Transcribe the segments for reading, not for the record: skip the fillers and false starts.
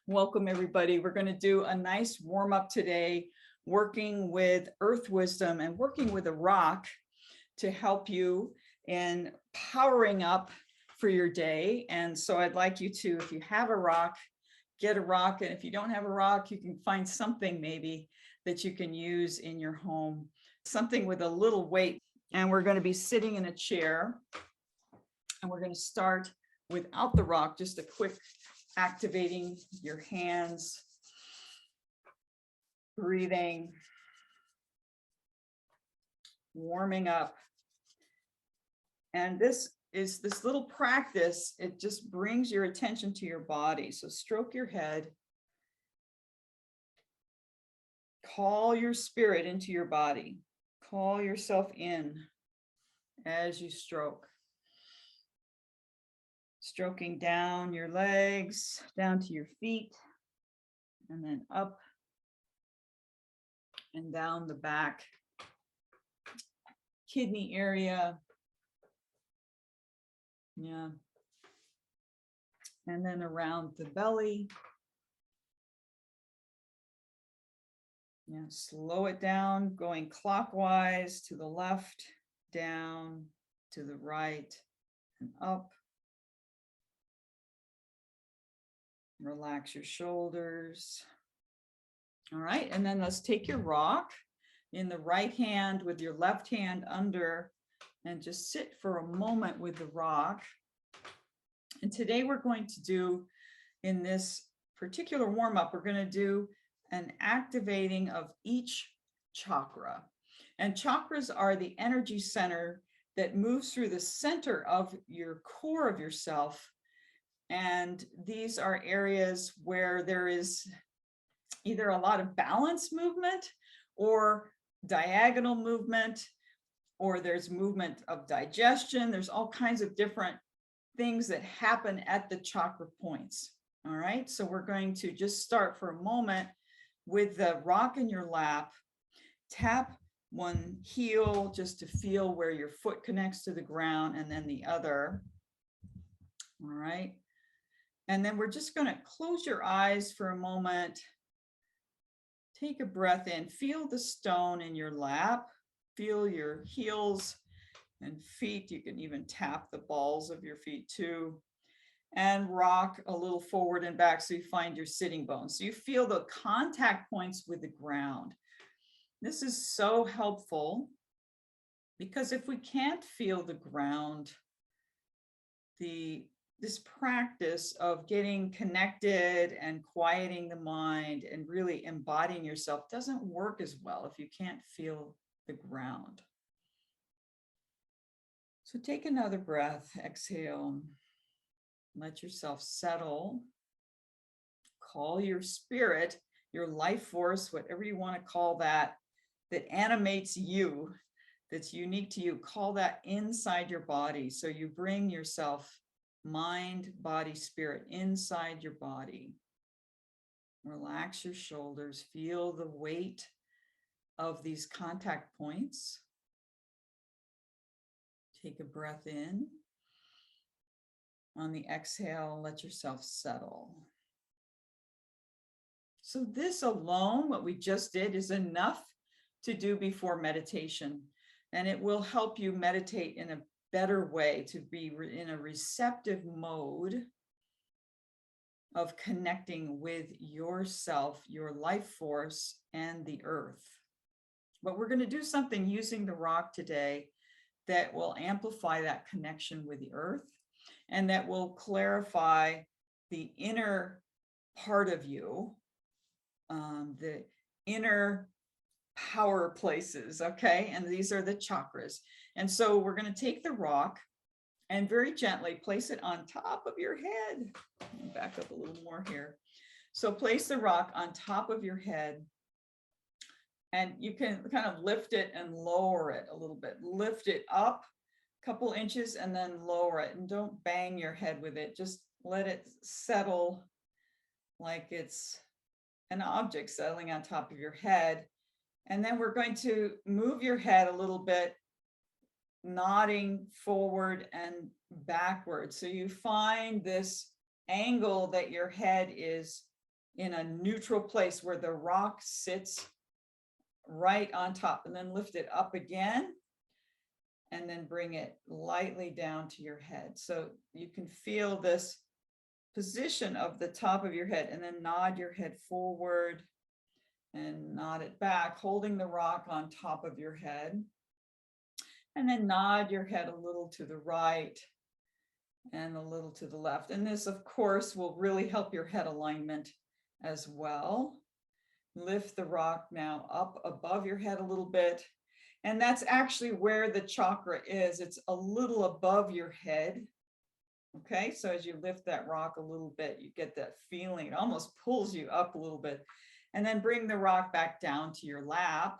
Welcome, everybody. We're going to do a nice warm up today, working with earth wisdom and working with a rock to help you in powering up for your day. And so I'd like you to, if you have a rock, get a rock. And if you don't have a rock, you can find something maybe that you can use in your home, something with a little weight. And we're going to be sitting in a chair. And we're going to start without the rock, just a quick activating your hands, breathing, warming up. And this little practice, it just brings your attention to your body. So stroke your head, call your spirit into your body, call yourself in as you stroke. Stroking down your legs, down to your feet, and then up and down the back, kidney area. Yeah. And then around the belly. Yeah, slow it down, going clockwise to the left, down to the right, and up. Relax your shoulders. All right, and then let's take your rock in the right hand with your left hand under and just sit for a moment with the rock. And today we're going to do, in this particular warm-up, we're going to do an activating of each chakra. And chakras are the energy center that moves through the center of your core of yourself. And these are areas where there is either a lot of balance movement or diagonal movement, or there's movement of digestion. There's all kinds of different things that happen at the chakra points. All right, so we're going to just start for a moment with the rock in your lap. Tap one heel just to feel where your foot connects to the ground, and then the other. All right. And then we're just going to close your eyes for a moment. Take a breath in, feel the stone in your lap, feel your heels and feet. You can even tap the balls of your feet too, and rock a little forward and back so you find your sitting bones. So you feel the contact points with the ground. This is so helpful because if we can't feel the ground, this practice of getting connected and quieting the mind and really embodying yourself doesn't work as well if you can't feel the ground. So take another breath, exhale, let yourself settle. Call your spirit, your life force, whatever you want to call that animates you, that's unique to you, call that inside your body. So you bring yourself, mind, body, spirit inside your body. Relax your shoulders. Feel the weight of these contact points. Take a breath in. On the exhale, let yourself settle. So this alone, what we just did, is enough to do before meditation. And it will help you meditate in a better way, to be in a receptive mode of connecting with yourself, your life force, and the earth. But we're going to do something using the rock today that will amplify that connection with the earth, and that will clarify the inner part of you, the inner power places, okay? And these are the chakras. And so we're going to take the rock and very gently place it on top of your head. Back up a little more here. So place the rock on top of your head, and you can kind of lift it and lower it a little bit. Lift it up a couple inches and then lower it, and don't bang your head with it. Just let it settle like it's an object settling on top of your head. And then we're going to move your head a little bit, nodding forward and backward. So you find this angle that your head is in a neutral place where the rock sits right on top, and then lift it up again, and then bring it lightly down to your head. So you can feel this position of the top of your head, and then nod your head forward and nod it back, holding the rock on top of your head. And then nod your head a little to the right and a little to the left. And this, of course, will really help your head alignment as well. Lift the rock now up above your head a little bit. And that's actually where the chakra is. It's a little above your head. Okay, so as you lift that rock a little bit, you get that feeling. It almost pulls you up a little bit. And then bring the rock back down to your lap.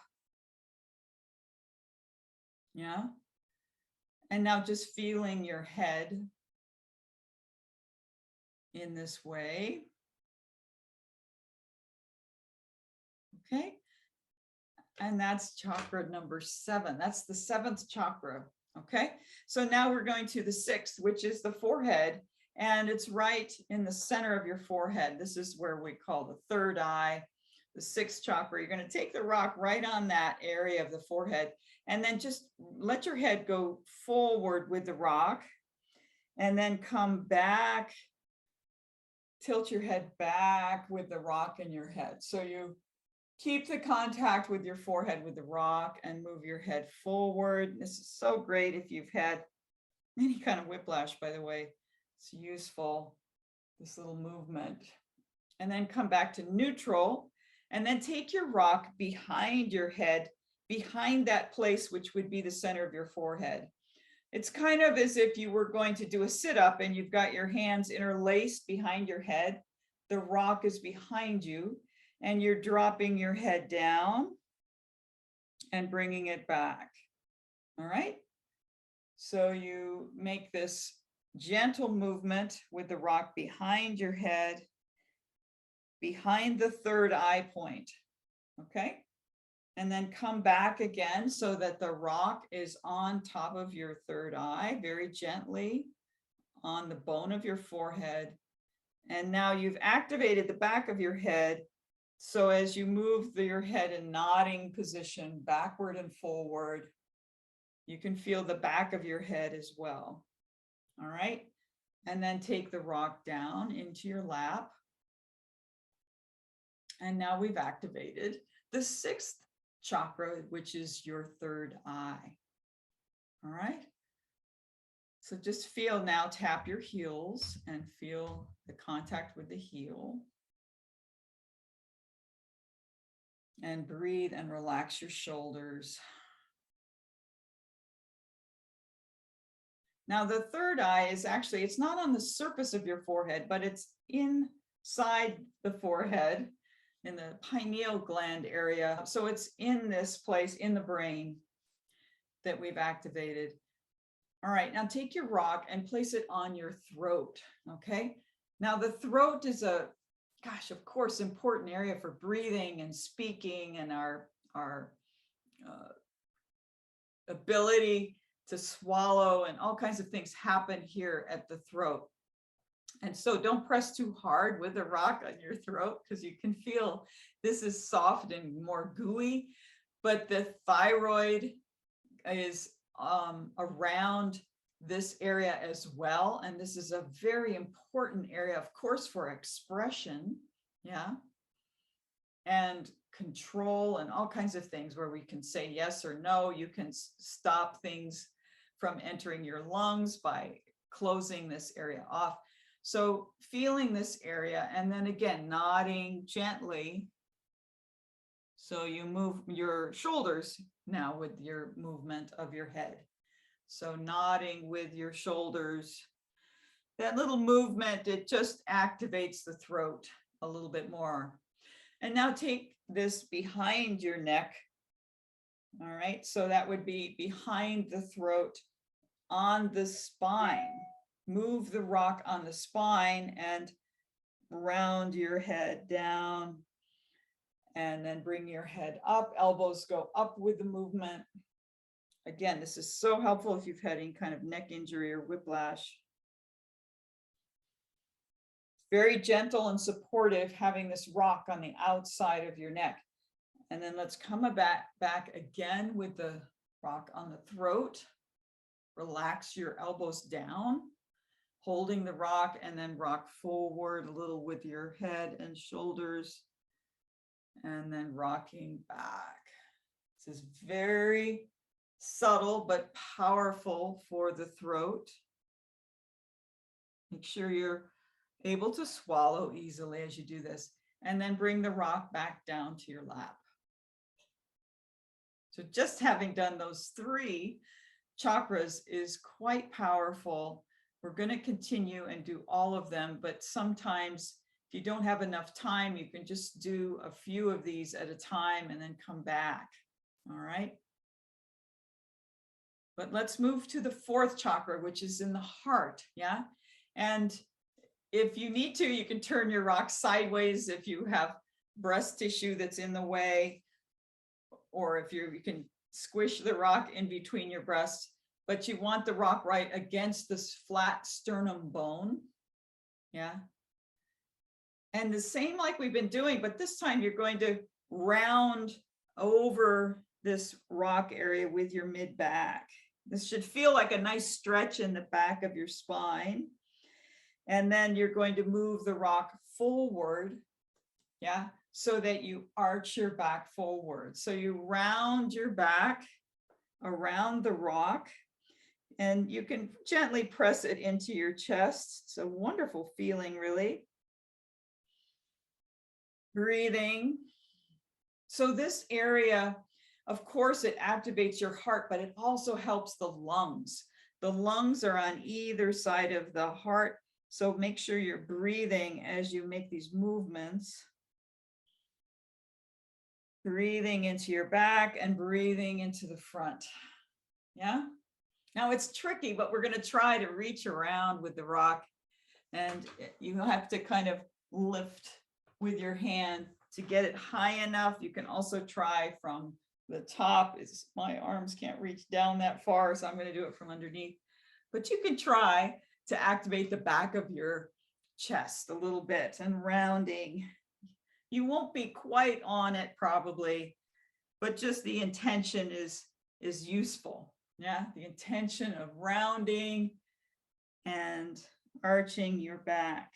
Yeah. And now just feeling your head in this way. Okay. And that's chakra number 7. That's the 7th chakra. Okay. So now we're going to the 6th, which is the forehead. And it's right in the center of your forehead. This is where we call the 3rd eye, the 6th chakra. You're going to take the rock right on that area of the forehead, and then just let your head go forward with the rock, and then come back, tilt your head back with the rock in your head. So you keep the contact with your forehead with the rock and move your head forward. This is so great if you've had any kind of whiplash, by the way. It's useful, this little movement. And then come back to neutral, and then take your rock behind your head, behind that place, which would be the center of your forehead. It's kind of as if you were going to do a sit-up and you've got your hands interlaced behind your head. The rock is behind you, and you're dropping your head down and bringing it back. All right. So you make this gentle movement with the rock behind your head, behind the 3rd eye point. Okay. And then come back again so that the rock is on top of your 3rd eye, very gently on the bone of your forehead. And now you've activated the back of your head. So as you move your head in nodding position backward and forward, you can feel the back of your head as well. All right. And then take the rock down into your lap. And now we've activated the 6th chakra, which is your 3rd eye. All right. So just feel now, tap your heels and feel the contact with the heel. And breathe and relax your shoulders. Now, the 3rd eye is actually, it's not on the surface of your forehead, but it's inside the forehead in the pineal gland area. So it's in this place in the brain that we've activated. All right, now take your rock and place it on your throat. Okay. Now the throat is a, gosh, of course, important area for breathing and speaking, and our ability to swallow, and all kinds of things happen here at the throat. And so don't press too hard with the rock on your throat, because you can feel this is soft and more gooey, but the thyroid is around this area as well. And this is a very important area, of course, for expression. Yeah. And control and all kinds of things where we can say yes or no. You can stop things from entering your lungs by closing this area off. So feeling this area, and then again, nodding gently. So you move your shoulders now with your movement of your head. So nodding with your shoulders, that little movement, it just activates the throat a little bit more. And now take this behind your neck. All right, so that would be behind the throat on the spine. Move the rock on the spine and round your head down, and then bring your head up. Elbows go up with the movement. Again, this is so helpful if you've had any kind of neck injury or whiplash. Very gentle and supportive, having this rock on the outside of your neck. And then let's come back again with the rock on the throat. Relax your elbows down, holding the rock, and then rock forward a little with your head and shoulders, and then rocking back. This is very subtle but powerful for the throat. Make sure you're able to swallow easily as you do this, and then bring the rock back down to your lap. So just having done those 3 chakras is quite powerful. We're going to continue and do all of them, but sometimes if you don't have enough time, you can just do a few of these at a time and then come back. All right. But let's move to the 4th chakra, which is in the heart. Yeah. And if you need to, you can turn your rock sideways if you have breast tissue that's in the way, or if you can squish the rock in between your breasts, but you want the rock right against this flat sternum bone. Yeah. And the same like we've been doing, but this time you're going to round over this rock area with your mid back. This should feel like a nice stretch in the back of your spine. And then you're going to move the rock forward, yeah, so that you arch your back forward. So you round your back around the rock, and you can gently press it into your chest. It's a wonderful feeling, really. Breathing. So this area, of course, it activates your heart, but it also helps the lungs. The lungs are on either side of the heart. So make sure you're breathing as you make these movements. Breathing into your back and breathing into the front. Yeah. Now it's tricky, but we're going to try to reach around with the rock, and you have to kind of lift with your hand to get it high enough. You can also try from the top. My arms can't reach down that far, so I'm going to do it from underneath. But you can try to activate the back of your chest a little bit and rounding. You won't be quite on it probably, but just the intention is useful. Yeah, the intention of rounding and arching your back.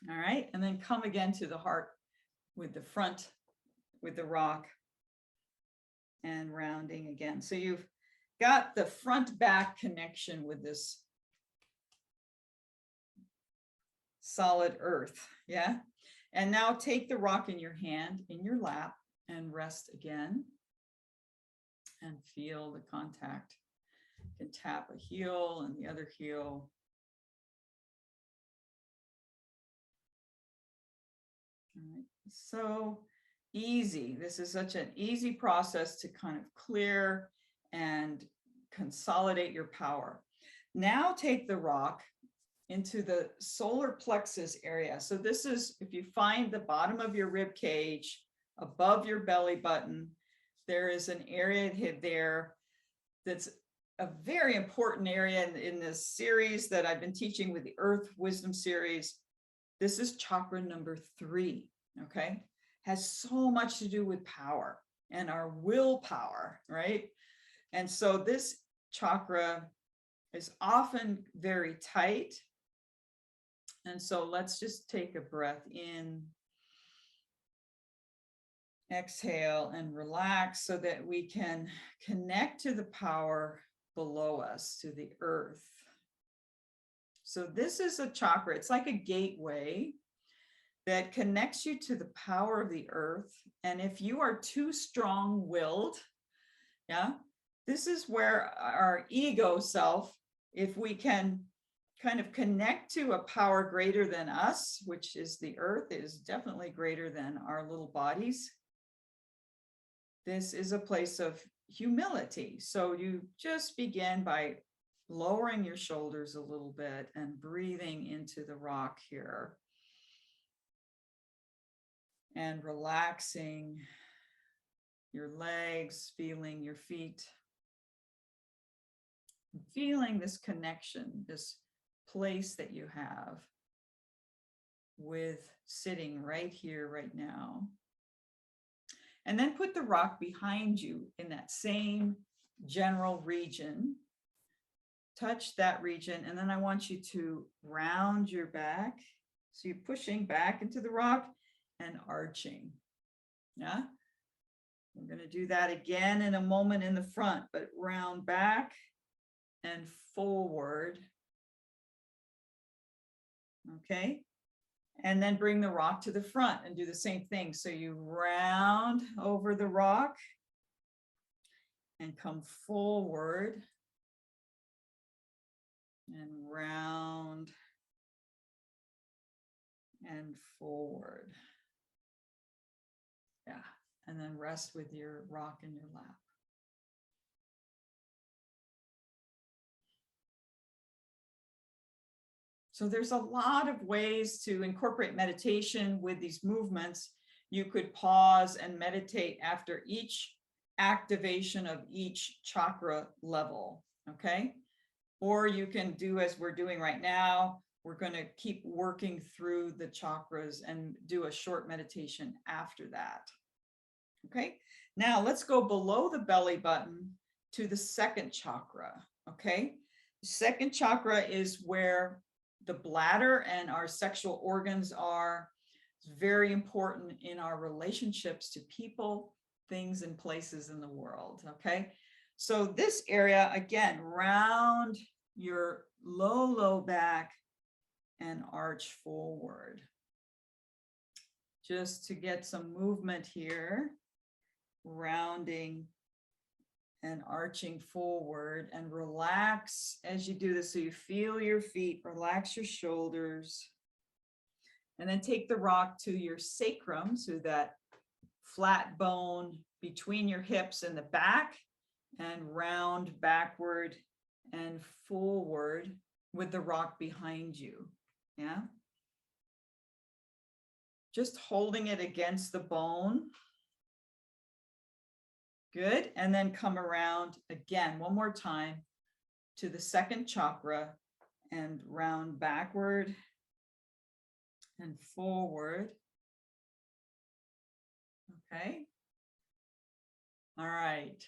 All right, and then come again to the heart with the front, with the rock, and rounding again. So you've got the front back connection with this solid earth. Yeah. And now take the rock in your hand, in your lap, and rest again. And feel the contact. You can tap a heel and the other heel. All right. So easy. This is such an easy process to kind of clear and consolidate your power. Now take the rock into the solar plexus area. So this is, if you find the bottom of your rib cage above your belly button, there is an area there that's a very important area in this series that I've been teaching with the Earth Wisdom series. This is chakra number 3, okay? Has so much to do with power and our willpower, right? And so this chakra is often very tight. And so let's just take a breath in, exhale, and relax so that we can connect to the power below us, to the earth. So this is a chakra. It's like a gateway that connects you to the power of the earth. And if you are too strong-willed, yeah, this is where our ego self, if we can kind of connect to a power greater than us, which is the earth, is definitely greater than our little bodies. This is a place of humility. So you just begin by lowering your shoulders a little bit and breathing into the rock here. And relaxing your legs, feeling your feet. Feeling this connection, this place that you have with sitting right here, right now. And then put the rock behind you in that same general region. Touch that region, and then I want you to round your back. So you're pushing back into the rock and arching. Yeah. We're going to do that again in a moment in the front, but round back and forward. Okay. And then bring the rock to the front and do the same thing. So you round over the rock and come forward and round and forward. Yeah. And then rest with your rock in your lap. So there's a lot of ways to incorporate meditation with these movements. You could pause and meditate after each activation of each chakra level, okay? Or you can do as we're doing right now. We're going to keep working through the chakras and do a short meditation after that. Okay, now let's go below the belly button to the second chakra. Okay, the second chakra is where the bladder and our sexual organs are. It's very important in our relationships to people, things, and places in the world. Okay, so this area, again, round your low back and arch forward. Just to get some movement here, rounding and arching forward, and relax as you do this. So you feel your feet, relax your shoulders, and then take the rock to your sacrum, so that flat bone between your hips and the back, and round backward and forward with the rock behind you. Yeah. Just holding it against the bone. Good. And then come around again, one more time, to the second chakra and round backward and forward. Okay. All right.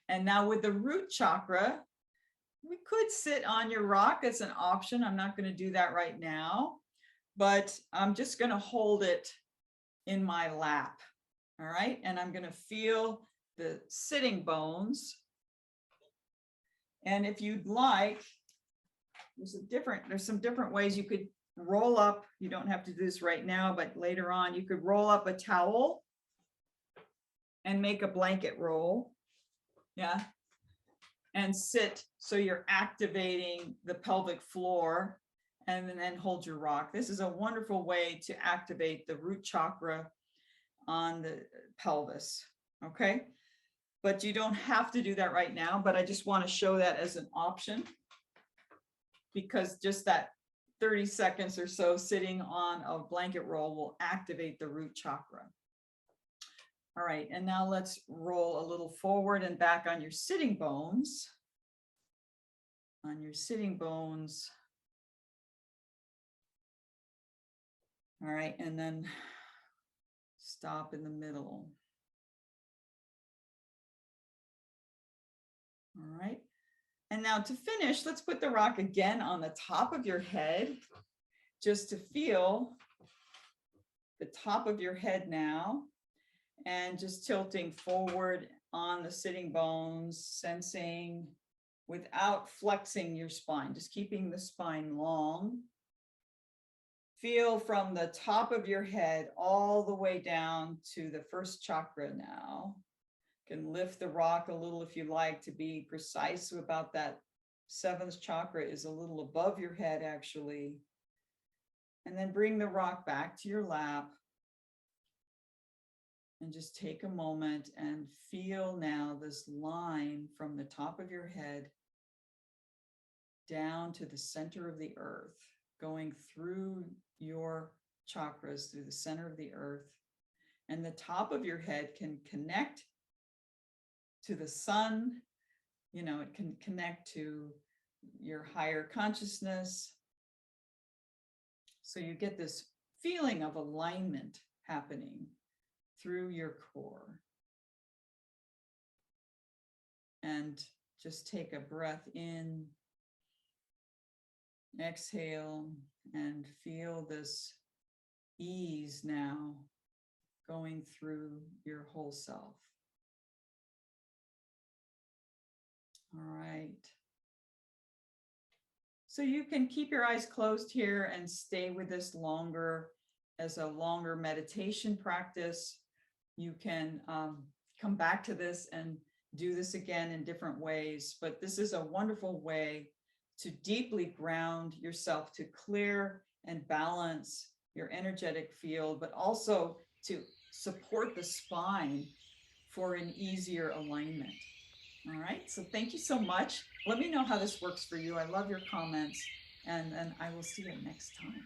And now with the root chakra, we could sit on your rock as an option. I'm not going to do that right now, but I'm just going to hold it in my lap. All right. And I'm going to feel the sitting bones. And if you'd like, there's some different ways you could roll up. You don't have to do this right now, but later on you could roll up a towel and make a blanket roll. Yeah. And sit, so you're activating the pelvic floor, and then hold your rock. This is a wonderful way to activate the root chakra on the pelvis. Okay. But you don't have to do that right now, but I just want to show that as an option, because just that 30 seconds or so sitting on a blanket roll will activate the root chakra. All right, and now let's roll a little forward and back on your sitting bones. On your sitting bones. All right, and then stop in the middle. All right. And now to finish, let's put the rock again on the top of your head, just to feel the top of your head now, and just tilting forward on the sitting bones, sensing without flexing your spine, just keeping the spine long. Feel from the top of your head all the way down to the first chakra now. Can lift the rock a little if you like, to be precise about that. Seventh chakra is a little above your head, actually. And then bring the rock back to your lap. And just take a moment and feel now this line from the top of your head down to the center of the earth, going through your chakras, through the center of the earth. And the top of your head can connect to the sun, you know, it can connect to your higher consciousness. So you get this feeling of alignment happening through your core. And just take a breath in, exhale, and feel this ease now going through your whole self. All right. So you can keep your eyes closed here and stay with this longer as a longer meditation practice. You can come back to this and do this again in different ways, but this is a wonderful way to deeply ground yourself, to clear and balance your energetic field, but also to support the spine for an easier alignment. All right, so thank you so much. Let me know how this works for you. I love your comments, and I will see you next time.